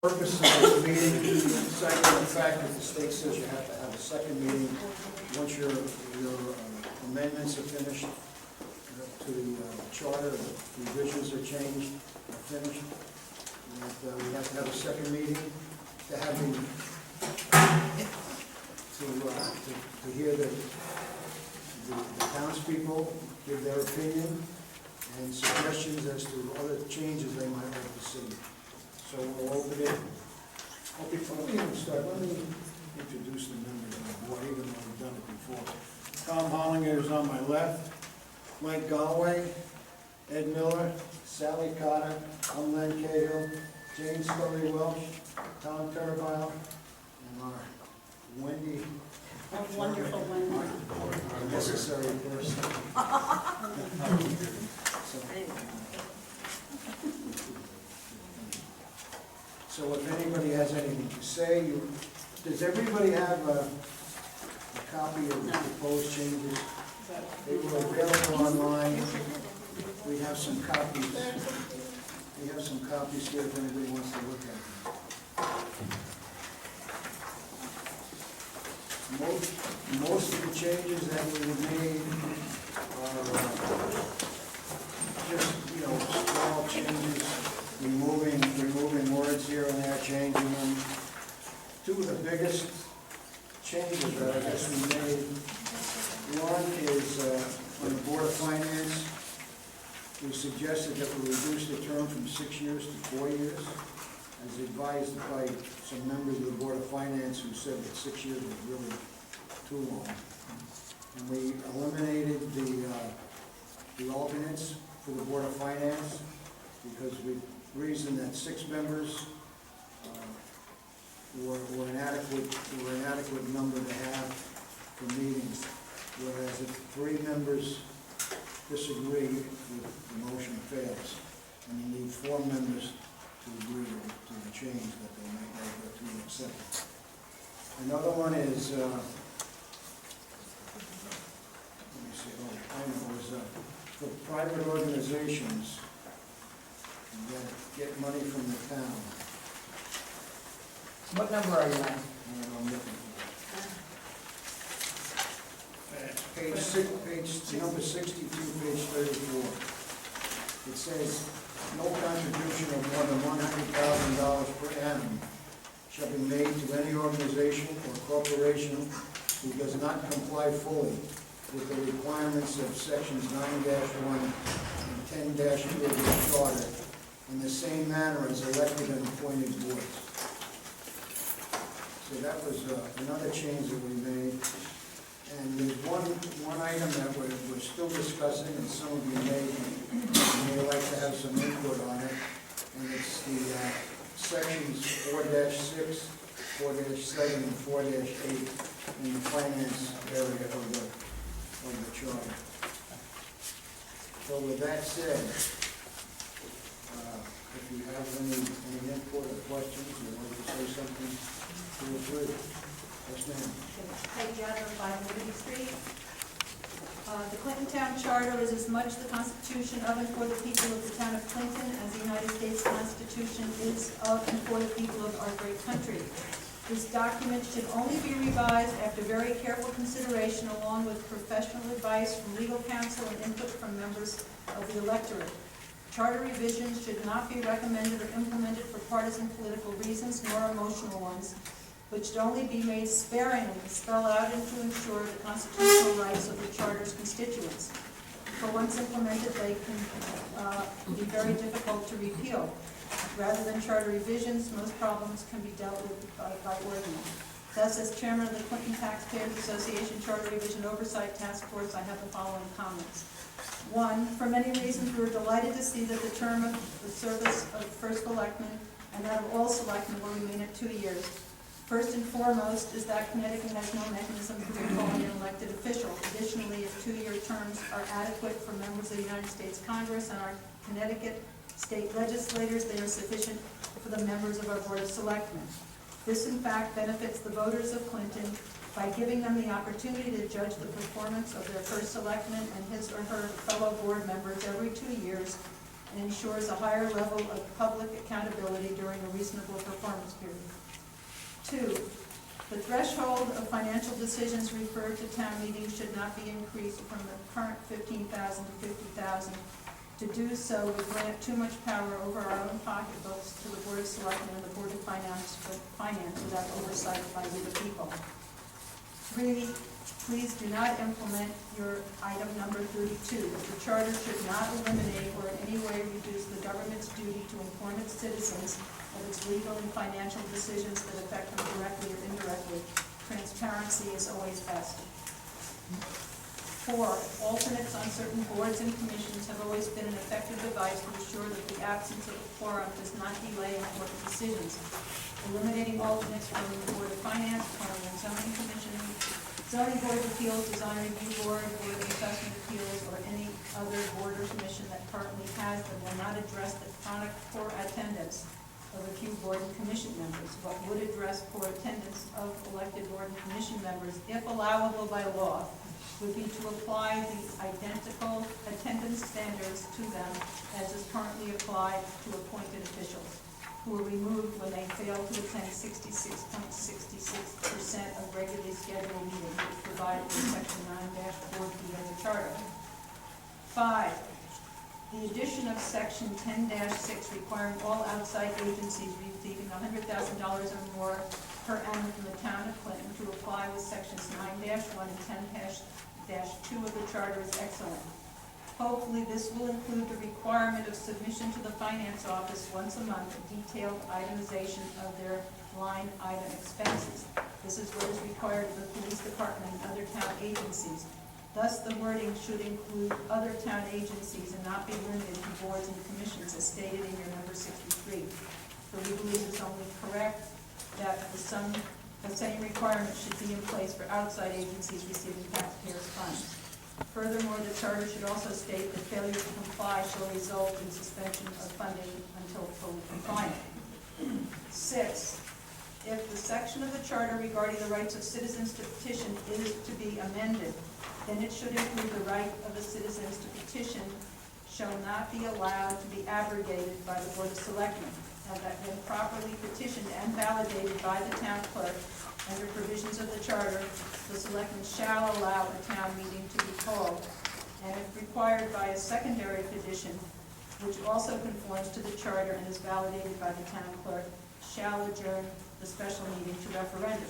Purpose of this meeting, aside from the fact that the state says you have to have a second meeting once your amendments are finished to the charter, the revisions are changed, are finished. And, we have to have a second meeting to have to hear the townspeople give their opinion and suggestions as to other changes they might like to see. So we'll open it. Oh, before we even start, let me introduce the members of the board, even though we've done it before. Tom Hollinger is on my left, Mike Galway, Ed Miller, Sally Cotter, I'm Len Cahill, Jane Scully Welch, Tom Turbile, and our Wendy. A wonderful Wendy. Our necessary person. So if anybody has anything to say, does everybody have a copy of the proposed changes? They were available online. We have some copies. We have some copies here if anybody wants to look at them. Most of the changes that we made are just, small changes. Removing words here and there, changing them. Two of the biggest changes that I guess we made, one is on the Board of Finance. We suggested that we reduce the term from 6 years to 4 years, as advised by some members of the Board of Finance who said that 6 years was really too long. And we eliminated the alternates for the Board of Finance because we reason that 6 members were an adequate number to have for meetings, whereas if 3 members disagree, the motion fails, and you need 4 members to agree to the change that they might like to accept. Another one is, let me see, for private organizations that get money from the town. What number are you on? And I'm looking for it. Page number 62, page 34. It says, no contribution of more than $100,000 per annum shall be made to any organization or corporation who does not comply fully with the requirements of sections 9-1 and 10-2 of the charter, in the same manner as elected and appointed boards. So that was another change that we made. And there's one item that we're still discussing, and some of you may like to have some input on it, and it's the sections 4-6, 4-7, and 4-8 in the finance area of the charter. So with that said, if you have any input or questions, or want to say something, feel free. Yes, ma'am. Peggy, Adler, 5 Liberty Street. The Clinton Town Charter is as much the Constitution of and for the people of the town of Clinton as the United States Constitution is of and for the people of our great country. This document should only be revised after very careful consideration along with professional advice from legal counsel and input from members of the electorate. Charter revisions should not be recommended or implemented for partisan political reasons nor emotional ones, but should only be made sparingly to spell out and to ensure the constitutional rights of the Charter's constituents. For once implemented, they can be very difficult to repeal. Rather than charter revisions, most problems can be dealt with by ordinance. Thus, as chairman of the Clinton Taxpayers Association Charter Revision Oversight Task Force, I have the following comments. 1, for many reasons, we were delighted to see that the term of the service of first selectman and that of all selectmen will remain at 2 years. First and foremost is that Connecticut has no mechanism for recalling an elected official. Additionally, if 2-year terms are adequate for members of the United States Congress and our Connecticut state legislators, they are sufficient for the members of our Board of Selectmen. This, in fact, benefits the voters of Clinton by giving them the opportunity to judge the performance of their first selectman and his or her fellow board members every 2 years and ensures a higher level of public accountability during a reasonable performance period. 2, the threshold of financial decisions referred to town meetings should not be increased from the current $15,000 to $50,000. To do so would grant too much power over our own pocketbooks to the Board of Selectmen and the Board of Finance without oversight by the people. 3, please do not implement your item number 32. The charter should not eliminate or in any way reduce the government's duty to inform its citizens of its legal and financial decisions that affect them directly or indirectly. Transparency is always best. 4, alternates on certain boards and commissions have always been an effective device to ensure that the absence of a quorum does not delay important decisions. Eliminating alternates from the Board of Finance, Planning and Zoning Commission, Zoning Board of Appeals, Design Review Board, Board of Assessment Appeals, or any other board or commission that currently has them will not address the chronic poor attendance of a few board and commission members. What would address poor attendance of elected board and commission members, if allowable by law, would be to apply the identical attendance standards to them as is currently applied to appointed officials, who are removed when they fail to attend 66.66% of regularly scheduled meetings, which provided in Section 9-4B of the Charter. 5, the addition of Section 10-6 requiring all outside agencies receiving $100,000 or more per annum from the town of Clinton to apply with Sections 9-1 and 10-2 of the Charter is excellent. Hopefully this will include the requirement of submission to the Finance Office once a month of detailed itemization of their line item expenses. This is what is required of the police department and other town agencies. Thus, the wording should include other town agencies and not be limited to boards and commissions as stated in your number 63. So we believe it's only correct that the same requirement should be in place for outside agencies receiving taxpayers' funds. Furthermore, the charter should also state that failure to comply shall result in suspension of funding until fully compliant. 6, if the section of the charter regarding the rights of citizens to petition is to be amended, then it should include the right of the citizens to petition shall not be allowed to be abrogated by the Board of Selectmen, and that when properly petitioned and validated by the town clerk under provisions of the charter, the selectmen shall allow a town meeting to be called, and if required by a secondary petition, which also conforms to the charter and is validated by the town clerk, shall adjourn the special meeting to referendum.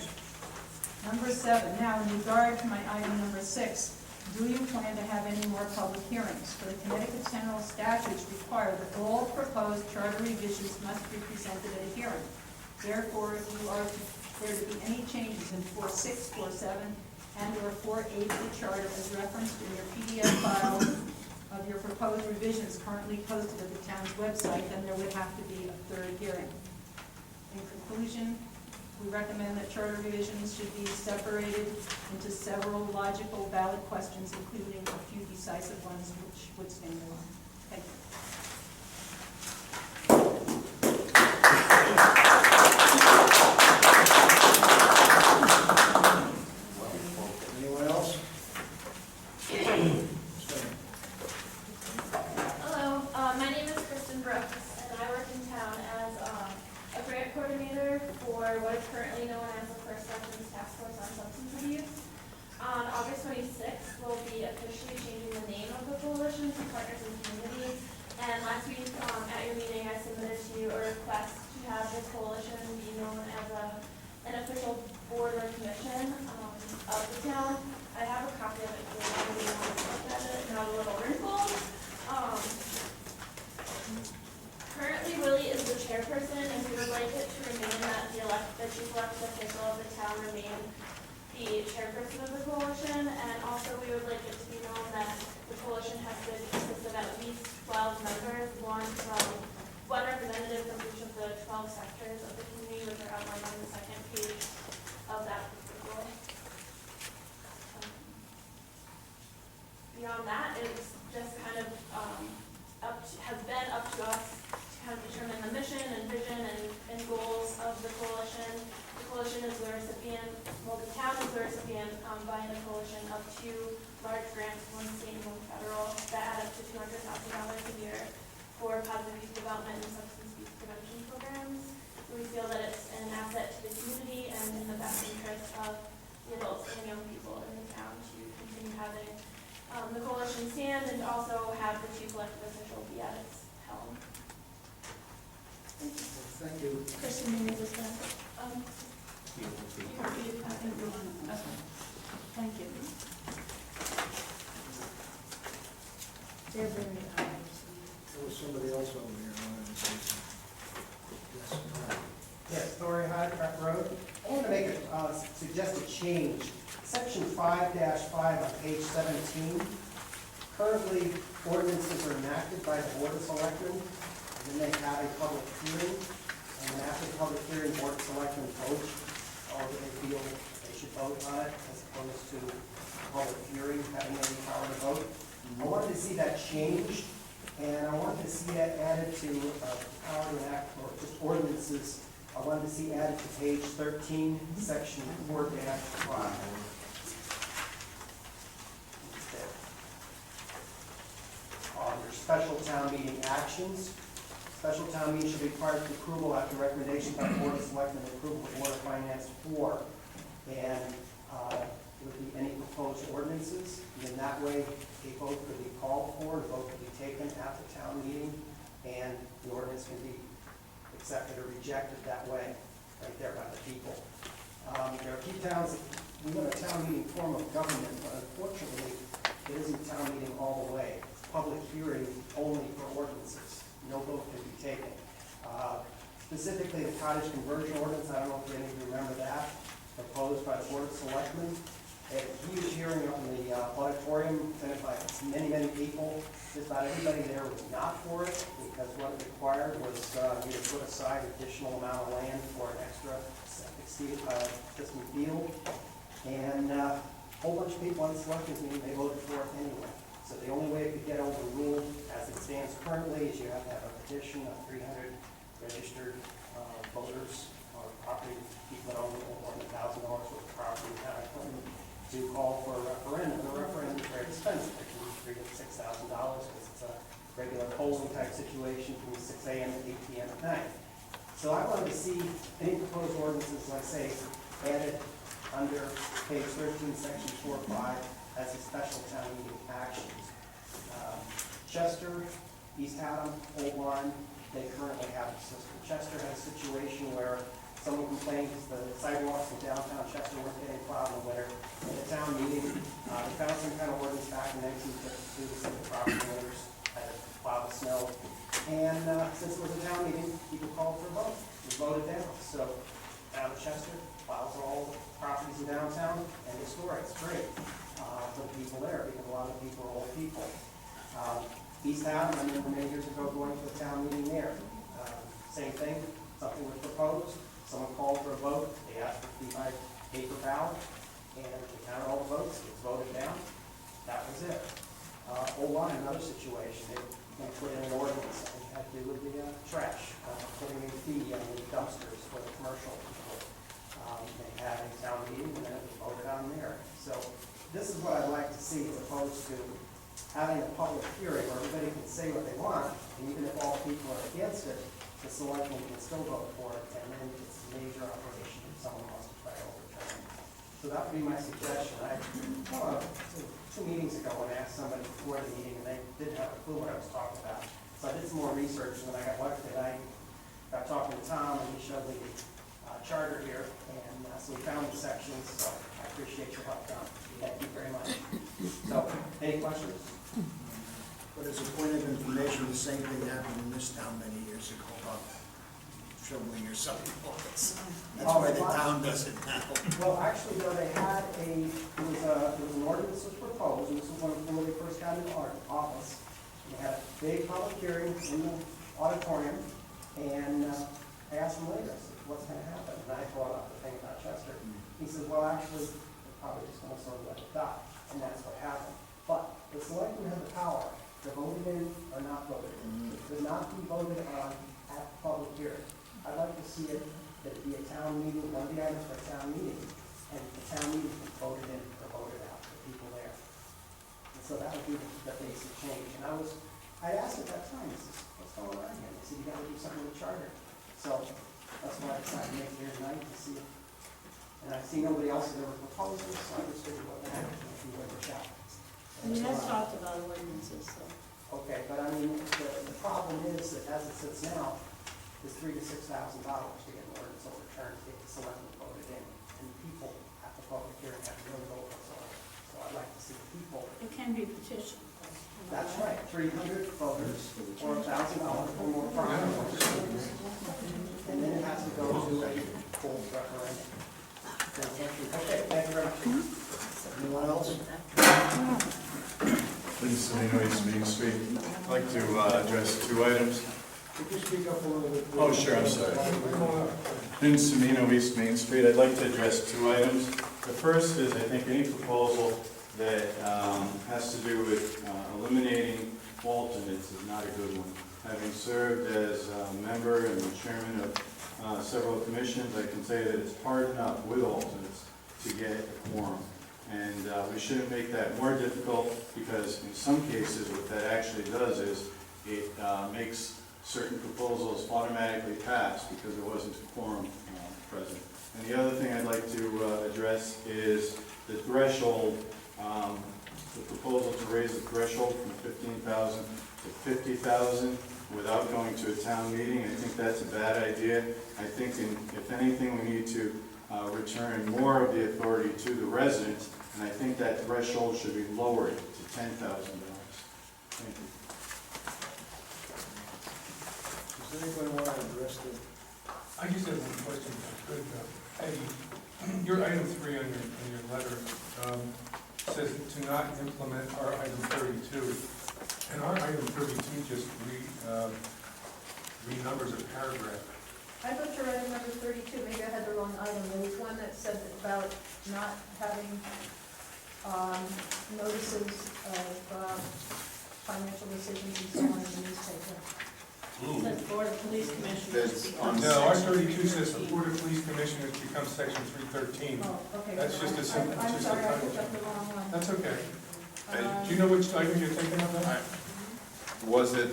Number 7, now in regard to my item number 6, do you plan to have any more public hearings? For the Connecticut General Statutes require that all proposed charter revisions must be presented at a hearing. Therefore, if you are there to be any changes in 4.6, 4.7, and or 4.8 of the charter as referenced in your PDF file of your proposed revisions currently posted at the town's website, then there would have to be a third hearing. In conclusion, we recommend that charter revisions should be separated into several logical, valid questions, including a few decisive ones which would stand alone. Thank you. Anyone else? Hello, my name is Kristen Brooks, and I work in town as a grant coordinator for what is currently known as the First Selectmen's Task Force on Substance Abuse. On August 26th, we'll be officially changing the name of the coalition to Partners in Community. And last week at your meeting, I submitted to you a request to have the coalition be known as an official board or commission of the town. I have a copy of it here. I really want to look at it. Not a little wrinkled. Currently, Willie is the chairperson, and we would like it to remain that the chief elected official of the town remain the chairperson of the coalition, and also we would like it to be known that the coalition has to consist of at least 12 members, one representative from each of the 12 sectors of the community, which are outlined on the second page of that proposal. Beyond that, it's just kind of has been up to us to kind of determine the mission and vision and goals of the coalition. The coalition is the recipient, well, the town is the recipient by the coalition of 2 large grants, one state and one federal, that add up to $200,000 a year. for positive youth development and substance abuse prevention programs. We feel that it's an asset to the community and in the best interest of the adults and young people in the town to continue having the coalition stand and also have the chief elected official be at its helm. Thank you. Kristen, you need this back? You I think we want it. Okay. Thank you. They're very There was somebody else over here who wanted to say something. Yes, Story High Prep Road. I want to make a suggested change. Section 5-5 on page 17. Currently, ordinances are enacted by the Board of Selectmen, and then they have a public hearing. And then after the public hearing, Board of Selectmen vote, or they feel they should vote on it, as opposed to public hearing having any power to vote. I wanted to see that changed, and I wanted to see that added to power to enact, or just ordinances. I wanted to see added to page 13, section 4-5. Under special town meeting actions, special town meeting should be required for approval after recommendation by the Board of Selectmen and approval of the Board of Finance 4. And it would be any proposed ordinances, and in that way, a vote could be called for, a vote could be taken at the town meeting, and the ordinance can be accepted or rejected that way, right there by the people. There are a few towns, we have a town meeting form of government, but unfortunately, it isn't town meeting all the way. It's public hearing only for ordinances. No vote can be taken. Specifically, the cottage conversion ordinance, I don't know if any of you remember that, proposed by the Board of Selectmen. They had a huge hearing up in the auditorium, attended by many, many people. Just about everybody there was not for it, because what it required was you to put aside additional amount of land for an extra system field. And a whole bunch of people on the selectmen's meeting, they voted for it anyway. So the only way it could get overruled, as it stands currently, is you have to have a petition of 300 registered voters or property people that own more than $1,000 worth of property in town of Clinton to call for a referendum. And the referendum is very expensive. It can be $3,000 to $6,000 because it's a regular polling type situation from 6 a.m. to 8 p.m. at night. So I wanted to see any proposed ordinances, like I say, added under page 13, section 4-5 as a special town meeting actions. Chester, East Haddam, Old Lyme, they currently have a system. Chester has a situation where someone complains the sidewalks in downtown Chester weren't getting plowed in the winter. At the town meeting, they found some kind of ordinance back in 1952 that said the property owners had to plow the snow. And since it was a town meeting, people called for a vote. We voted down. So town of Chester plows all the properties in downtown and restore it. It's great for the people there, because a lot of people are old people. East Haddam, I remember many years ago going to a town meeting there. Same thing, something was proposed, someone called for a vote, they asked for it to be by paper ballot, and we counted all the votes, it was voted down, that was it. Old Line, another situation, they put in an ordinance that had to do with the trash, putting a fee on the dumpsters for the commercial people. They had a town meeting, and then it was voted on there. So this is what I'd like to see, as opposed to having a public hearing where everybody can say what they want, and even if all people are against it, the selectmen can still vote for it, and then it's a major operation if someone wants to try to overturn it. So that would be my suggestion. Two meetings ago, when I asked somebody before the meeting, and they didn't have a clue what I was talking about. So I did some more research, and when I got elected, I got talking to Tom, and he showed me the charter here, and so we found the sections, so I appreciate your help, Tom. Thank you very much. So, any questions? But as a point of information, the same thing happened in this town many years ago about shoveling your sidewalks. That's why the town does it now. Well, actually, though, they had there was an ordinance that was proposed, and this was when they first got into office. They had a big public hearing in the auditorium, and I asked him later, I said, what's going to happen? And I brought up the thing about Chester. He said, well, actually, they're probably just going to sort of let it die, and that's what happened. But the selectmen have the power to vote it in or not vote it in. It could not be voted on at the public hearing. I'd like to see it that it be a town meeting, one of the items for a town meeting, and the town meeting can vote it in or vote it out, the people there. And so that would be the basic change. And I was I asked at that time, I says, what's going on here? They said, you gotta do something with the charter. So that's why I decided to make it here tonight to see. And I see nobody else has ever proposed this, so I just figured what the heck, if you were a shop. And you have talked about ordinances, so. Okay, but I mean, the problem is that as it sits now, is $3,000 to $6,000 to get an ordinance overturned, to get the selectmen voted in. And people at the public hearing have to really vote for it. So I'd like to see the people. It can be petitioned. That's right, 300 voters, or $1,000 or more property. And then it has to go to a full referendum. Okay, thank you very much. Anyone else? Clinton Taxpayers Main Street. I'd like to address two items. Could you speak up a little bit? Oh, sure, I'm sorry. In Semino East Main Street, I'd like to address two items. The first is, I think, any proposal that has to do with eliminating alternates is not a good one. Having served as a member and the chairman of several commissions, I can say that it's hard enough with alternates to get a quorum. And we shouldn't make that more difficult, because in some cases what that actually does is it makes certain proposals automatically pass because there wasn't a quorum present. And the other thing I'd like to address is the threshold, the proposal to raise the threshold from 15,000 to 50,000 without going to a town meeting. I think that's a bad idea. I think if anything, we need to return more of the authority to the residents, and I think that threshold should be lowered to $10,000. Thank you. Does anybody want to address the? I just have one question, if I could. Peggy, your item 3 on your letter says to not implement our item 32. And our item 32 just renumbers a paragraph. I thought you read number 32, maybe I had the wrong item. There was one that said about not having notices of financial decisions and so on in the newspaper. It says Board of Police Commissioners becomes. No, our 32 says the Board of Police Commissioners becomes section 313. Oh, okay. That's just a simple, I'm just a sorry, I title picked up change. the wrong one. That's okay. Um, Do you know which item you're thinking of? Then? Was it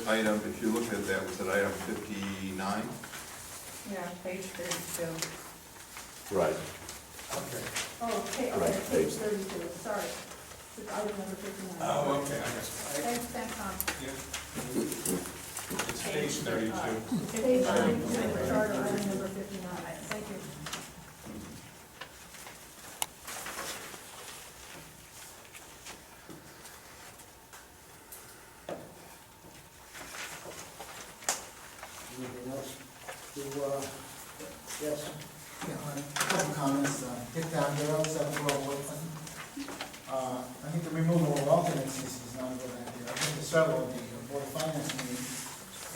item, if you look at that, was it item 59? Yeah, page 32. Right. Okay. Oh, okay, Right, page page. 32, sorry. It's item number 59. Oh, okay, I guess. Thanks, Tom. Yeah. It's page 32. Page 32, charter, item number 59. Thank you. Anything else? Yes. Yeah, a couple comments. Dick Adler, 712 Woodland. I think the removal of alternates is not a good idea. I've been to several of the Board of Finance meetings,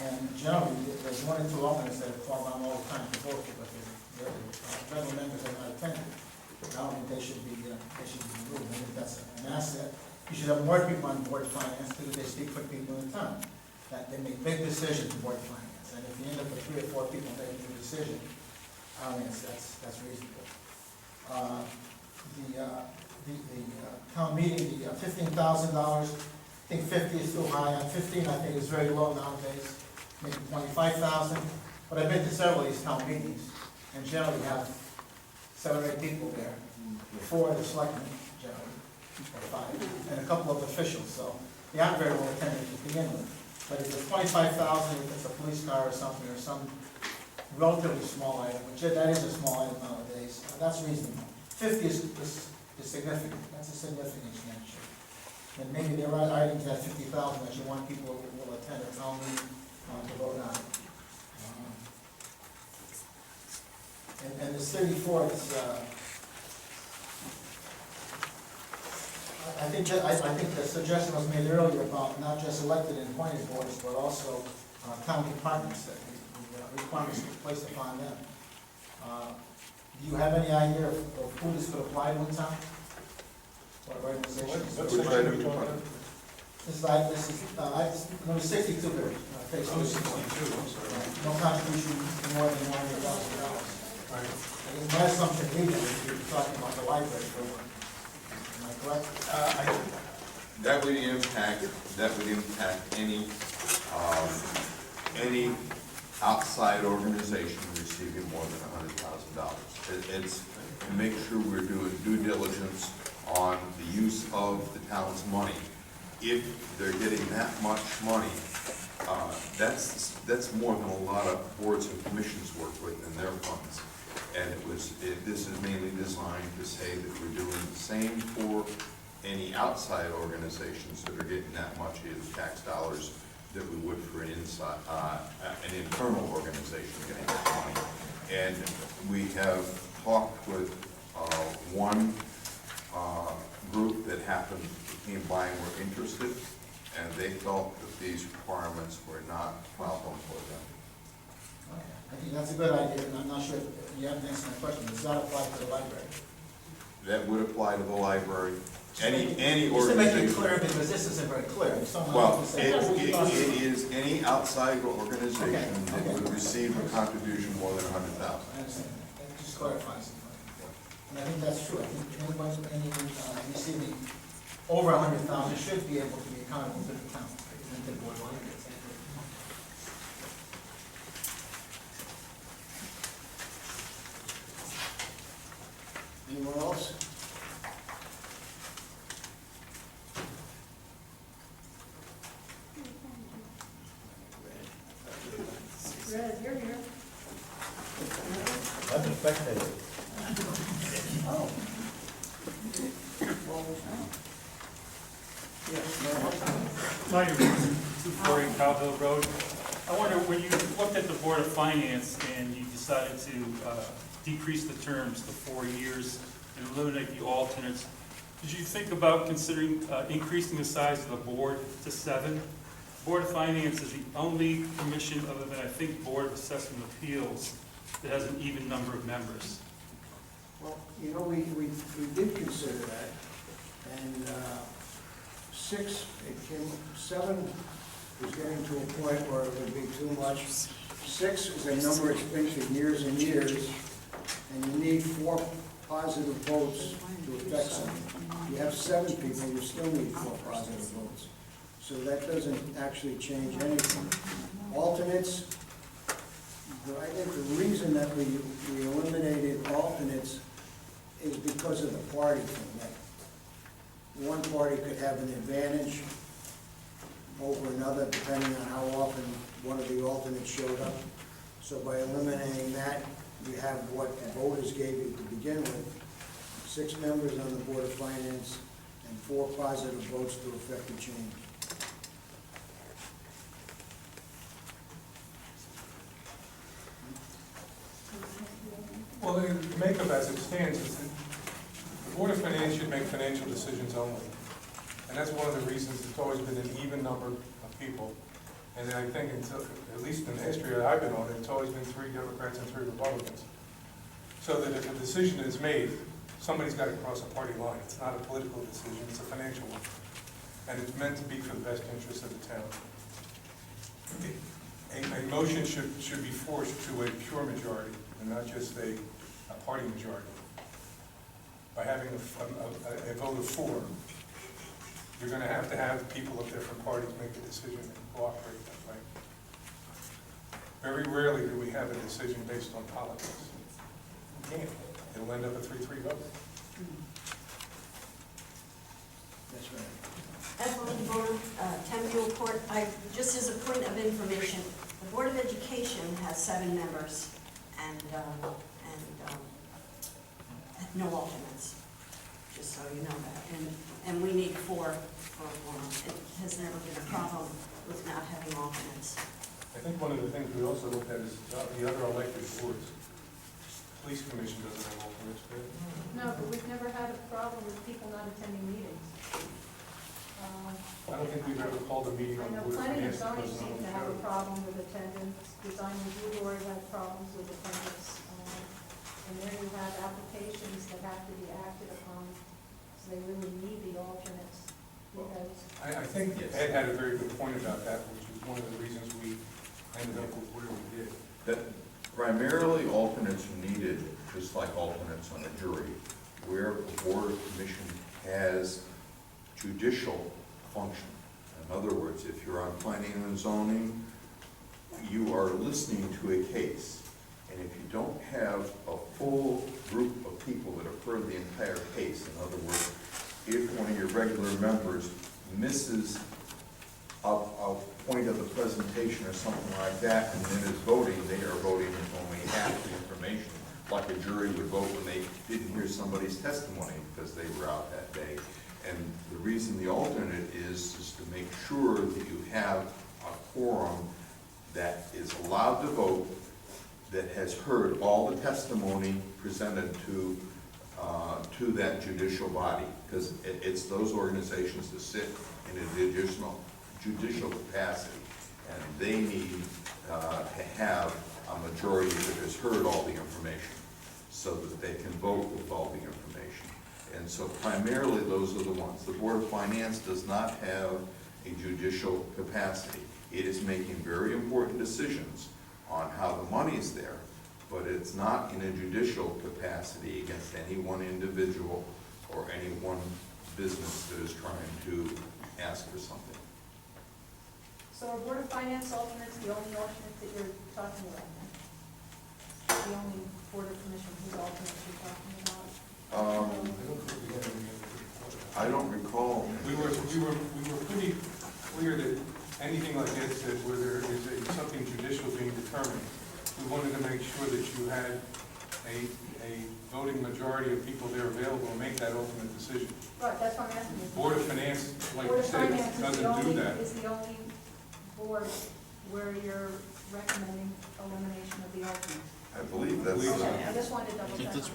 and generally, there's 1 or 2 alternates that fall down all the time to vote for, but the regular members are not attending. I don't think they should be removed. I think that's an asset. You should have more people on Board of Finance because they speak for people in town. That they make big decisions in Board of Finance, and if you end up with 3 or 4 people making a decision, I mean, that's reasonable. The town meeting, the $15,000, I think 50 is too high. 15, I think, is very low nowadays. Maybe 25,000. But I've been to several of these town meetings, and generally have 7 or 8 people there. 4 of the selectmen, generally, or 5, and a couple of officials. So they aren't very well attended to begin with. But if it's 25,000, if it's a police car or something, or some relatively small item, which that is a small item nowadays, that's reasonable. 50 is significant. That's a significant change. And maybe there are items at 50,000 that you want people who will attend a town meeting to vote on. And this 34 is, I think the suggestion was made earlier about not just elected and appointed boards, but also town departments, that the requirements placed upon them. Do you have any idea of who this could apply to in town? What organizations? What Which section are item you you talking want? about? This is number 62 here, page Oh, 62. 62, I'm sorry. No contribution more than $100,000. Right. My assumption legally, if you're talking about the library for one. Am I correct? That would impact any outside organization receiving more than $100,000. It's to make sure we're doing due diligence on the use of the town's money. If they're getting that much money, that's more than a lot of boards and commissions work with in their funds. And this is mainly designed to say that we're doing the same for any outside organizations that are getting that much in tax dollars that we would for an internal organization getting that money. And we have talked with one group that happened, came by and were interested, and they felt that these requirements were not a problem for them. Okay. I think that's a good idea, and I'm not sure if you haven't answered my question. Does that apply to the library? That would apply to the library, any Just to make it organization. clear, because this isn't very clear. If someone Well, wants to say, it is any outside organization that Okay. would receive a contribution more than $100,000. I understand. That just clarifies it. And I think that's true. I think anyone receiving over 100,000 should be able to be accountable to the town. and to the board of library. Anyone else? Red, you're here. I'm a spectator. Oh. My name is 240 Cowville Road. I wonder, when you looked at the Board of Finance and you decided to decrease the terms to 4 years and eliminate the alternates, did you think about considering increasing the size of the board to 7? Board of Finance is the only commission, other than I think Board of Assessment Appeals, that has an even number of members. Well, you know, we did consider that, and 7 was getting to a point where it would be too much. 6 is a number it's been for years and years, and you need 4 positive votes to affect something. You have 7 people, you still need 4 positive votes. So that doesn't actually change anything. Alternates, I think the reason that we eliminated alternates is because of the party thing. That one party could have an advantage over another depending on how often one of the alternates showed up. So by eliminating that, you have what the voters gave you to begin with, 6 members on the Board of Finance and 4 positive votes to effect the change. Well, the makeup as it stands is that the Board of Finance should make financial decisions only. And that's one of the reasons it's always been an even number of people. And I think, until, at least in the history that I've been on, it's always been 3 Democrats and 3 Republicans. So that if a decision is made, somebody's got to cross a party line. It's not a political decision, it's a financial one. And it's meant to be for the best interest of the town. A motion should be forced to a pure majority and not just a party majority. By having a vote of 4, you're going to have people of different parties make a decision and cooperate that way. Very rarely do we have a decision based on politics. You can't. It'll end up a 3-3 vote. That's right. As for the Board of Temple Report, just as a point of information, the Board of Education has 7 members and no alternates, just so you know that. And we need 4 for a quorum. It has never been a problem with not having alternates. I think one of the things we also looked at is the other elected boards. Police Commission doesn't have alternates, right? No, but we've never had a problem with people not attending meetings. I don't think we've ever called a meeting I on the know Board of planning and Finance. zoning seem to have a problem with attendance. Design review board had problems with attendance. And there you have applications that have to be acted upon, so they really need the alternates. Because I think Ed had a very good point about that, which is one of the reasons we ended up with where we did. That primarily alternates are needed, just like alternates on a jury, where a board or commission has judicial function. In other words, if you're on planning and zoning, you are listening to a case. And if you don't have a full group of people that have heard the entire case, in other words, if one of your regular members misses a point of the presentation or something like that, and then is voting, they are voting with only half the information, like a jury would vote when they didn't hear somebody's testimony because they were out that day. And the reason the alternate is to make sure that you have a quorum that is allowed to vote, that has heard all the testimony presented to that judicial body, because it's those organizations that sit in a judicial capacity, and they need to have a majority that has heard all the information, so that they can vote with all the information. And so primarily those are the ones. The Board of Finance does not have a judicial capacity. It is making very important decisions on how the money is there, but it's not in a judicial capacity against any one individual or any one business that is trying to ask for something. So our Board of Finance alternate's the only alternate that you're talking about then? The only Board of Commission whose alternate you're talking about? I don't recall. We were pretty clear that anything like this, that where there is something judicial being determined, we wanted to make sure that you had a voting majority of people there available to make that ultimate decision. Right, that's what I'm asking you. Board of Finance, like Board you of said, Finance doesn't do that. is the only board where you're recommending elimination of the alternate. I believe that's, Okay, I just wanted to double check. Okay,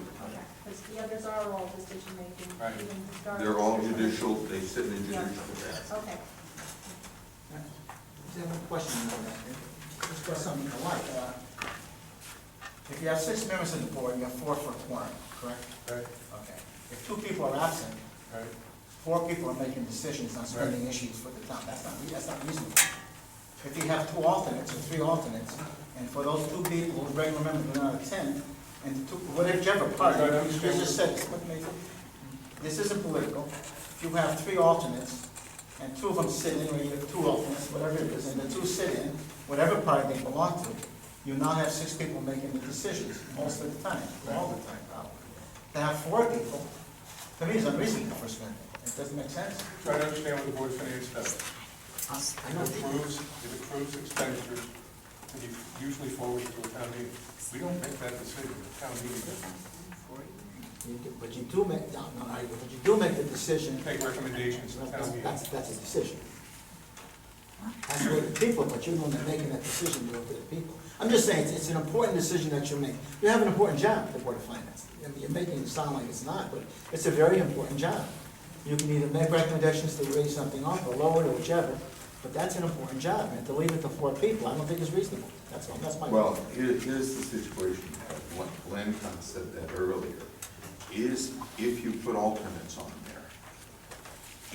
because the others are all decision-making, Right. even regardless. they're all judicial, they sit in a Yeah. judicial capacity. Okay. I have a question on that. Just got something to like. If you have 6 members of the board, you have 4 for a quorum, correct? Right, Okay. If 2 people are absent, right. 4 people are making decisions on spending issues for the town. That's not reasonable. If you have 2 alternates or 3 alternates, and for those 2 people, regular members do not attend, and whichever party, Right, I you understand. just said, this isn't political. If you have 3 alternates, and 2 of them sit in, or you have 2 alternates, whatever it is, and the 2 sit in, whatever party they belong to, you now have 6 people making the decisions, most of the time, all the time, probably. To have 4 people, to me, is unreasonable for spending. It doesn't make sense. Try to understand what the Board of Finance does. I It know. approves expenditures to be usually forwarded to a town meeting. We don't make that decision, the town meeting does. But you do make, but you do make the decision. Make recommendations to town meeting. That's a decision. That's what the people, but you're the one that's making that decision to go to the people. I'm just saying, it's an important decision that you're making. You have an important job, the Board of Finance. I mean, you're making it sound like it's not, but it's a very important job. You can either make recommendations to raise something up or lower it or whichever, but that's an important job, and to leave it to 4 people, I don't think is reasonable. That's all, that's my. Well, here's the situation, Glenn kind of said that earlier, is if you put alternates on there,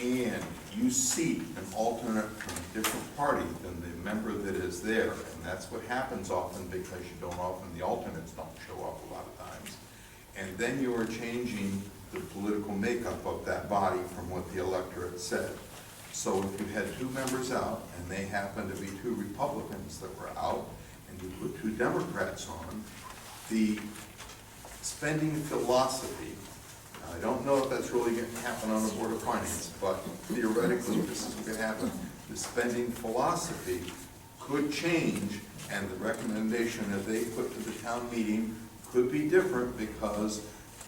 and you seat an alternate from a different party than the member that is there, and that's what happens often because the alternates don't show up a lot of times, and then you are changing the political makeup of that body from what the electorate said. So if you had 2 members out, and they happened to be 2 Republicans that were out, and you put 2 Democrats on, the spending philosophy, I don't know if that's really going to happen on the Board of Finance, but theoretically, this is what could happen. The spending philosophy could change, and the recommendation that they put to the town meeting could be different because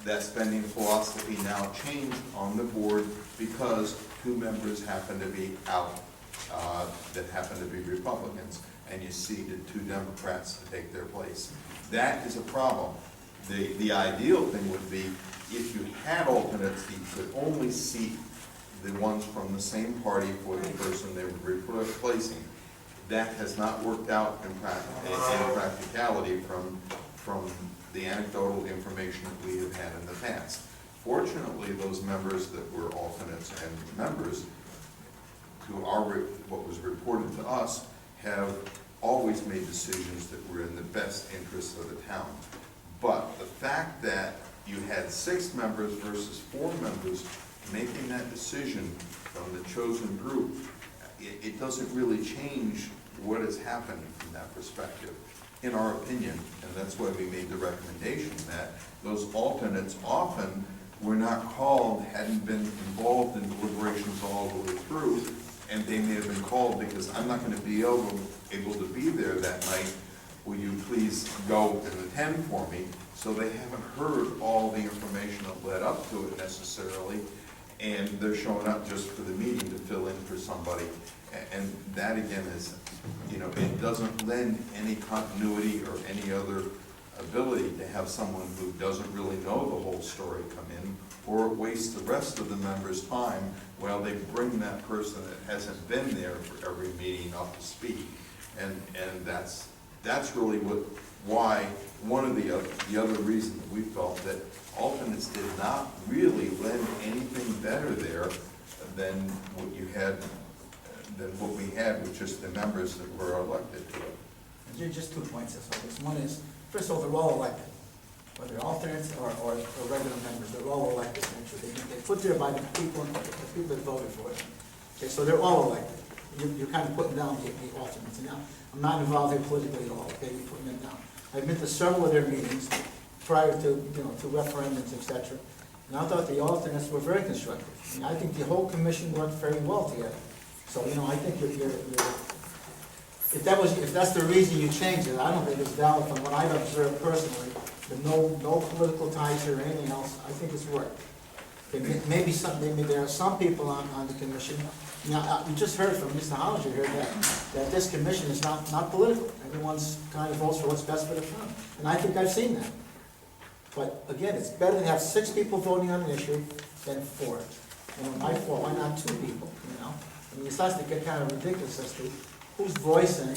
that spending philosophy now changed on the board because 2 members happen to be out that happen to be Republicans, and you seated 2 Democrats to take their place. That is a problem. The ideal thing would be if you had alternates, you could only seat the ones from the same party for the person they were replacing. That has not worked out in practicality from the anecdotal information that we have had in the past. Fortunately, those members that were alternates and members to what was reported to us have always made decisions that were in the best interest of the town. But the fact that you had 6 members versus 4 members making that decision from the chosen group, it doesn't really change what is happening from that perspective, in our opinion. And that's why we made the recommendation that those alternates often were not called, hadn't been involved in deliberations all the way through, and they may have been called because I'm not going to be able to be there that night. Will you please go and attend for me? So they haven't heard all the information that led up to it necessarily, and they're showing up just for the meeting to fill in for somebody. And that again is, you know, it doesn't lend any continuity or any other ability to have someone who doesn't really know the whole story come in, or waste the rest of the members' time while they bring that person that hasn't been there for every meeting up to speed. And that's really why one of the other reasons that we felt that alternates did not really lend anything better there than what you had, than what we had with just the members that were elected to it. And just 2 points as always. One is, first of all, they're all elected, whether alternates or regular members, they're all elected. They're put there by the people that voted for it. Okay, so they're all elected. You're kind of putting down the alternates. And now, I'm not involved here politically at all, okay, you're putting them down. I've been to several of their meetings prior to, to referendums, etc. And I thought the alternates were very constructive. I mean, I think the whole commission worked very well together. So, I think if that's the reason you changed it, I don't think it's valid from what I've observed personally. There's no political ties or anything else. I think it's worked. Maybe there are some people on the commission. Now, we just heard from Mr. Hollinger here that this commission is not political. Everyone's kind of votes for what's best for the town. And I think I've seen that. But again, it's better to have 6 people voting on an issue than 4. Why not 2 people, I mean, it starts to get kind of ridiculous as to who's voicing,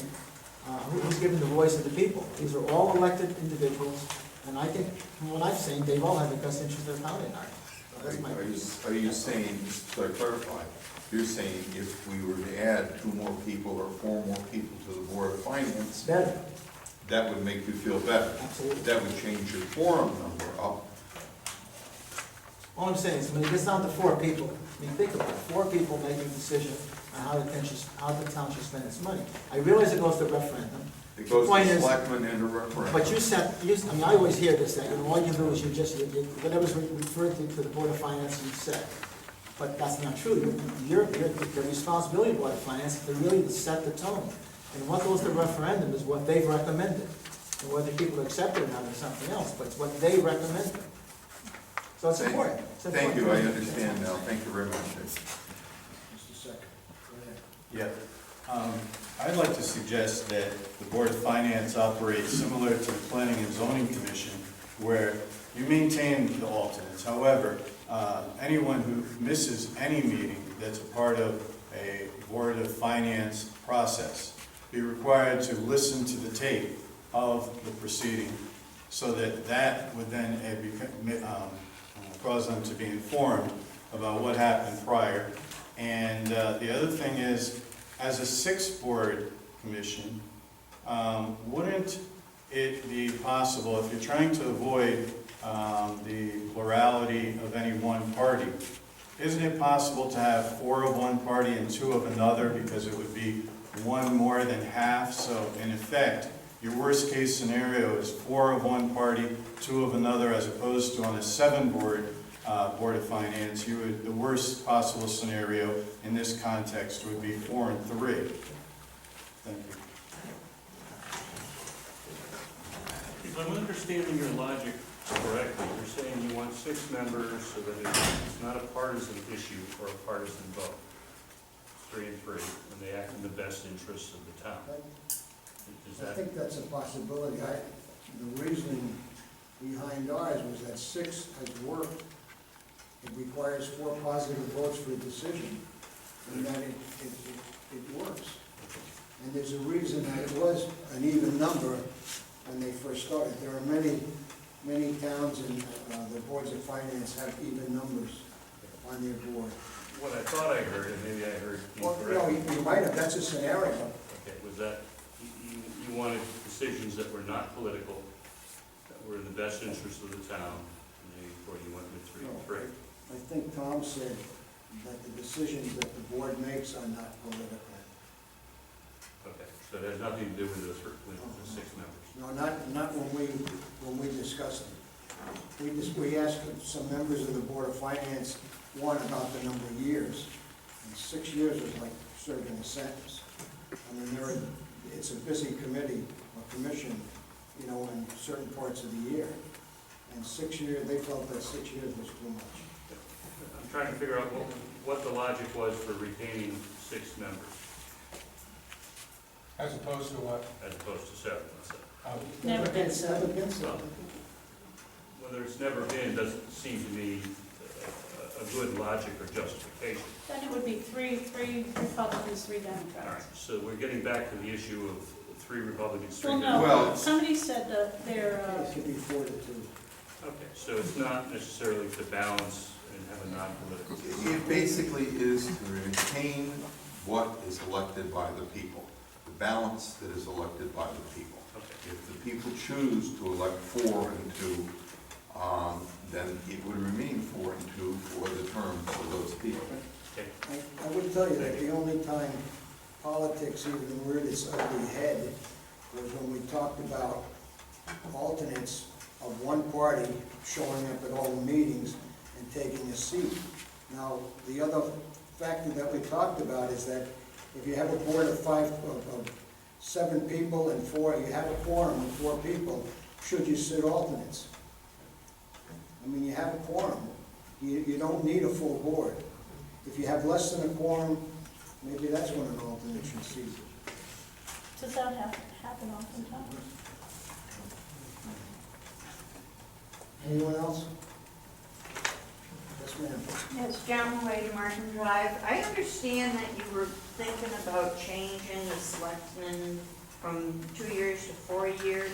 who's giving the voice of the people. These are all elected individuals, and I think, from what I've seen, they've all had the best interest of the town in mind. So that's my opinion. Are you saying, just to clarify, you're saying if we were to add 2 more people or 4 more people to the Board of Finance, Better, that would make you feel better? absolutely. That would change your quorum number up? All I'm saying is, when it gets down to 4 people, I mean, think about it, 4 people making a decision on how the town should spend its money. I realize it goes to referendum. It goes Point to is- selectmen and a referendum. But I mean, I always hear this, that, all you do is whatever's referred to the Board of Finance, you say. But that's not true. The responsibility of the Board of Finance is to really set the tone. And what goes to referendum is what they've recommended. And whether people accept it or not is something else, but it's what they recommended. So it's important. It's important. Thank you, I understand now. Thank you very much. Just a second. Go ahead. Yeah. I'd like to suggest that the Board of Finance operates similar to the Planning and Zoning Commission, where you maintain the alternates. However, anyone who misses any meeting that's a part of a Board of Finance process be required to listen to the tape of the proceeding, so that would then cause them to be informed about what happened prior. And the other thing is, as a 6-board commission, wouldn't it be possible, if you're trying to avoid the plurality of any one party, isn't it possible to have 4 of one party and 2 of another, because it would be 1 more than half? So in effect, your worst case scenario is 4 of one party, 2 of another, as opposed to on a 7-board Board of Finance, the worst possible scenario in this context would be 4 and 3. Thank you. If I'm understanding your logic correctly, you're saying you want 6 members so that it's not a partisan issue or a partisan vote. 3 and 3, and they act in the best interests of the town. Is I that? think that's a possibility. The reasoning behind ours was that 6 has worked. It requires 4 positive votes for a decision, and that it works. And there's a reason that it was an even number when they first started. There are many towns and the boards of finance have even numbers on their board. What I thought I heard, and maybe I heard Well, incorrectly. you might have, that's a scenario. Okay, was that you wanted decisions that were not political, that were in the best interest of the town, and therefore you went with 3 and 3? I think Tom said that the decisions that the board makes are not political. Okay, so it has nothing to do with the 6 members? No, not when we discussed it. We asked some members of the Board of Finance, one about the number of years. And 6 years is like serving a sentence. I mean, it's a busy committee or commission, you know, in certain parts of the year. And 6 years, they felt that 6 years was too much. I'm trying to figure out what the logic was for retaining 6 members As opposed to what? as opposed to 7, let's say. Never been so. Never been so. Whether it's never been doesn't seem to me a good logic or justification. Then it would be three Republicans, 3 All right, Democrats. so we're getting back to the issue of 3 Republicans, 3 Well, Democrats. no, Well- somebody said that they're, It could be 4 to 2. Okay, so it's not necessarily to balance and have a non-political. It basically is to retain what is elected by the people, the balance that is elected by the people. Okay. If the people choose to elect 4 and 2, then it would remain 4 and 2 for the terms of those people. Okay. I would tell you that the only time politics even reared its ugly head was when we talked about alternates of one party showing up at all the meetings and taking a seat. Now, the other factor that we talked about is that if you have a board of 7 people and 4, you have a quorum of 4 people, should you sit alternates? I mean, you have a quorum. You don't need a full board. If you have less than a quorum, maybe that's when an alternate should sit. does that happen oftentimes? Anyone else? Yes, ma'am. Yes, John Way, Martin Drive. I understand that you were thinking about changing the selectmen from 2 years to 4 years.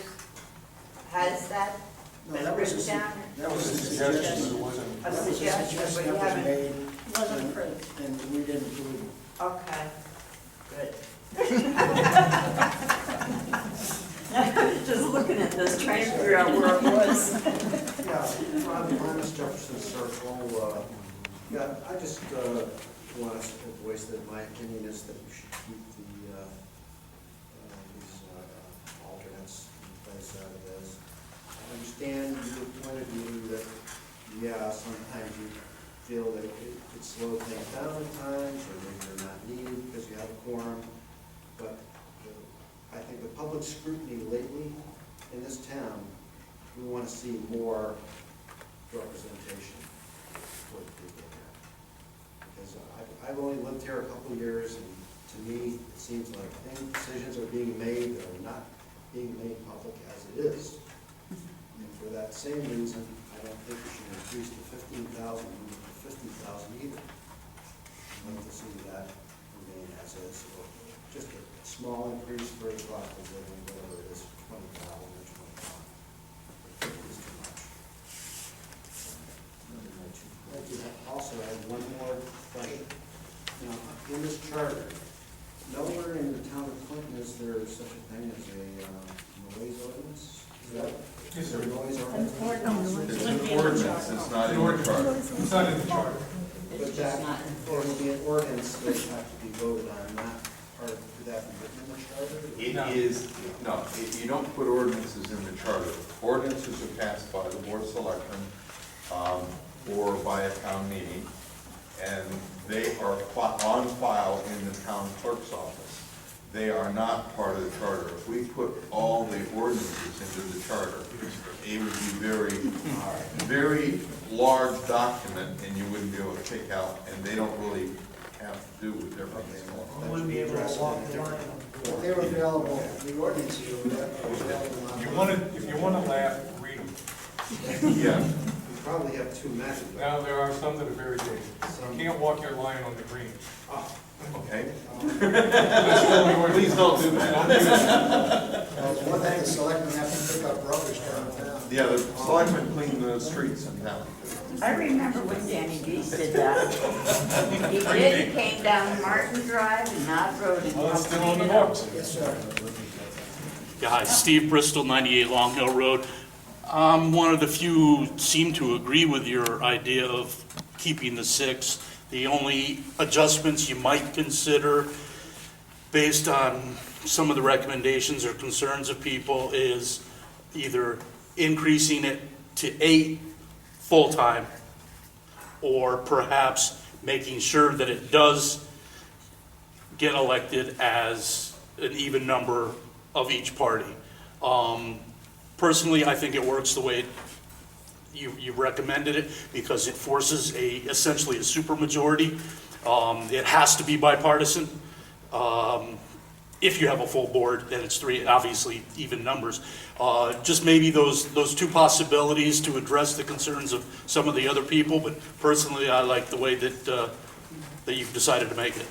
Has that No, been that was written down? that was a Suggestion, suggestion. but it wasn't. A That was a suggestion, but suggestion you that was haven't. made, It wasn't approved. and we didn't approve it. Okay, good. Just looking at this, trying to figure out where it was. Yeah, Ron Thomas, Jefferson Circle. Yeah, I just want to voice that my opinion is that we should keep these alternates in place as it is. I understand your point of view that, yeah, sometimes you feel that it could slow things down at times, or maybe they're not needed because you have a quorum. But I think the public scrutiny lately in this town, we want to see more representation for the people here. Because I've only lived here a couple of years, and to me, it seems like decisions are being made that are not being made public as it is. And for that same reason, I don't think we should increase the 15,000 to 50,000 either. I'd like to see that remain as is, or just a small increase for a cost of living, whatever it is, 20,000 or 25. I think it is too much. Also, I have one more question. Now, in this charter, nowhere in the town of Clinton is there such a thing as a noise ordinance? Is there a noise ordinance? It's an ordinance, it's not in the charter. It's not in the charter. But that, or it will be an ordinance that have to be voted on, not, or could that be written in the charter? It is, no, you don't put ordinances in the charter. Ordinances are passed by the board of selectmen, or by a town meeting, and they are on file in the town clerk's office. They are not part of the charter. If we put all the ordinances into the charter, it would be very large document, and you wouldn't be able to pick out, and they don't really have to do with everything. That should be addressed in a different If they were available, the ordinances were available. If you want to laugh, read them. Yeah. We probably have too many. Now, there are some that are very dangerous. You can't walk your line on the green. Okay. That's the only word. Please don't do that. Don't do that. Well, it's one thing the selectmen have to pick up rubbish downtown. Yeah, the selectmen clean the streets in town. I remember when Danny Dees did that. He did, he came down Martin Drive and Knott Road and Well, it's helped still on clean the it up. books. Yes, sir. Yeah, hi, Steve Bristol, 98 Long Hill Road. I'm one of the few who seem to agree with your idea of keeping the 6. The only adjustments you might consider based on some of the recommendations or concerns of people is either increasing it to 8 full-time, or perhaps making sure that it does get elected as an even number of each party. Personally, I think it works the way you recommended it, because it forces essentially a supermajority. It has to be bipartisan. If you have a full board, then it's 3, obviously even numbers. Just maybe those 2 possibilities to address the concerns of some of the other people, but personally, I like the way that you've decided to make it.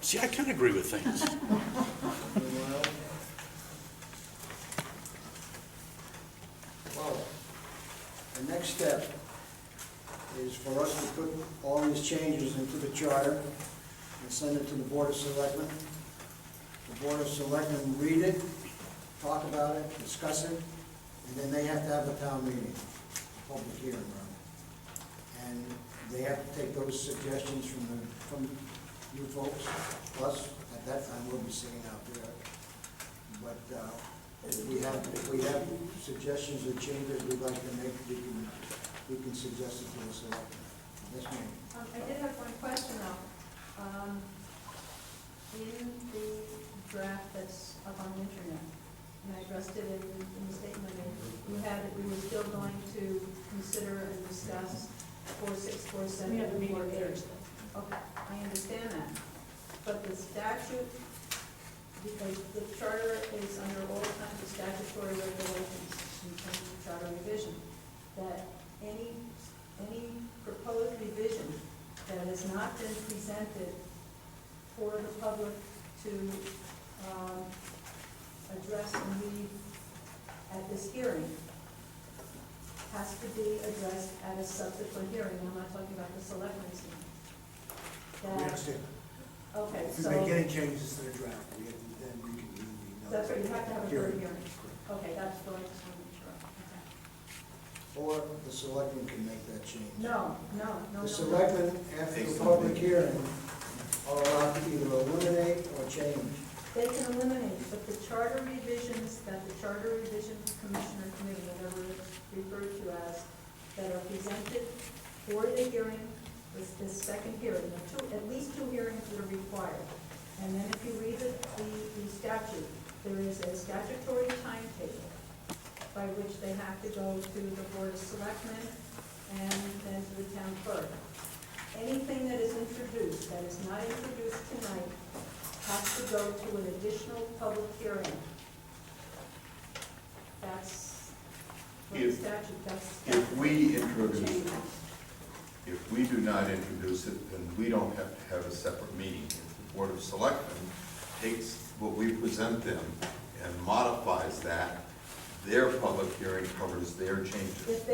See, I can agree with things. Well, the next step is for us to put all these changes into the charter and send it to the Board of Selectmen. The Board of Selectmen read it, talk about it, discuss it, and then they have to have a town meeting, a public hearing on it. And they have to take those suggestions from you folks, plus, at that time, we'll be sitting out there. But if we have suggestions or changes we'd like to make, we can suggest it to the selectmen. Yes, ma'am. I did have one question though. In the draft that's up on the internet, and I addressed it in the statement, you had that we were still going to consider and discuss 4, 6, 4, 7, We have a meeting 4, 8. Thursday. Okay, I understand that. But the statute, because the charter is under all kinds of statutory regulations in terms of charter revision, that any proposed revision that has not been presented for the public to address and read at this hearing has to be addressed at a subsequent hearing. I'm not talking about the selectmen's hearing. We understand. Okay, If we so. make any changes to the draft, then we can do the. That's right, you have to have a third hearing. Correct. Okay, that's what I just want to make sure. Okay. Or the selectmen can make that change. No. The selectmen, after the public hearing, are allowed to either eliminate or change. They can eliminate, but the charter revisions that the Charter Revision Commissioner Committee, whatever it's referred to as, that are presented for the hearing, this second hearing, at least 2 hearings that are required. And then if you read the statute, there is a statutory timetable by which they have to go to the Board of Selectmen and then to the town clerk. Anything that is introduced, that is not introduced tonight, has to go to an additional public hearing. That's what the statute, If we introduce, if we do not introduce it, then we don't have to have a separate meeting. If the Board of Selectmen takes what we present them and modifies that, their public hearing covers their changes.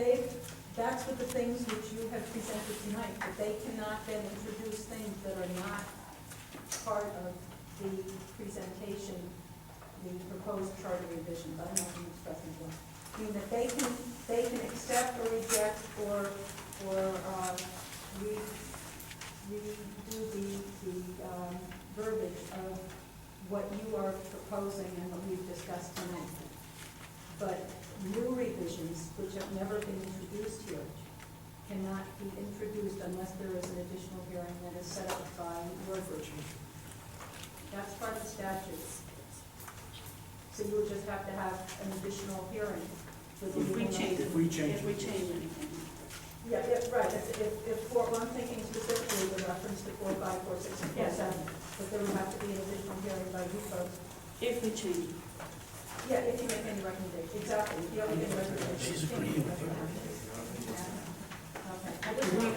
That's what the things which you have presented tonight, but they cannot then introduce things that are not part of the presentation, the proposed charter revision. I don't know if I'm expressing it well. I mean, that they can accept or reject or redo the verbiage of what you are proposing and what we've discussed tonight. But new revisions, which have never been introduced here, cannot be introduced unless there is an additional hearing that is set up by your version. That's part of the statute. So you would just have to have an additional hearing. If we change anything. Yeah, right, I'm thinking specifically with reference to 4, 5, 4, 6, and 4, 7, but there would have to be an additional hearing by you folks. If we change. Yeah, if you make any recommendation, exactly, if you have any recommendation. She's agreeing with you. Okay.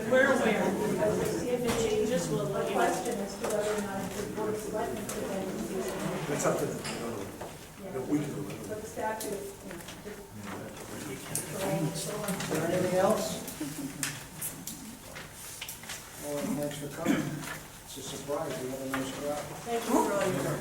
We're aware. Because If it changes, we'll the let you know. question as to whether or not the Board of Selectmen could then use it. That's up to them. Yeah. But we can do it. But the statute, Is there anything else? Well, thanks for coming. It's a surprise, we have a nice crowd. Thank you for all your.